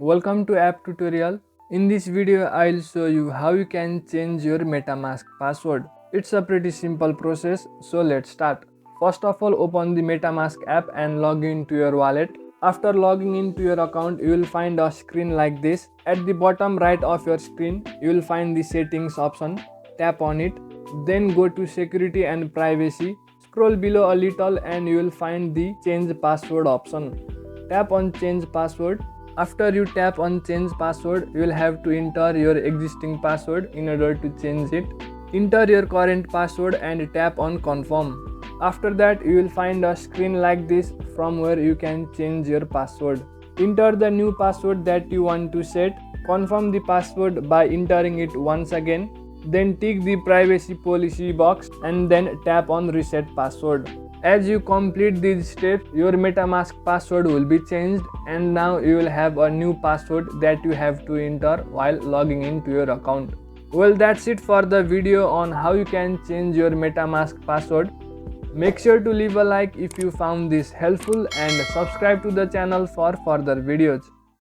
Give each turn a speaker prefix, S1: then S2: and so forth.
S1: Welcome to app tutorial. In this video I'll show you how you can change your Metamask password. It's a pretty simple process, so let's start. First of all, open the Metamask app and log into your wallet. After logging into your account, you will find a screen like this. At the bottom right of your screen, you will find the settings option. Tap on it. Then go to security and privacy. Scroll below a little and you will find the change password option. Tap on change password. After you tap on change password, you will have to enter your existing password in order to change it. Enter your current password and tap on confirm. After that, you will find a screen like this from where you can change your password. Enter the new password that you want to set. Confirm the password by entering it once again. Then tick the privacy policy box and then tap on reset password. As you complete these steps, your Metamask password will be changed and now you will have a new password that you have to enter while logging into your account. Well, that's it for the video on how you can change your Metamask password. Make sure to leave a like if you found this helpful and subscribe to the channel for further videos.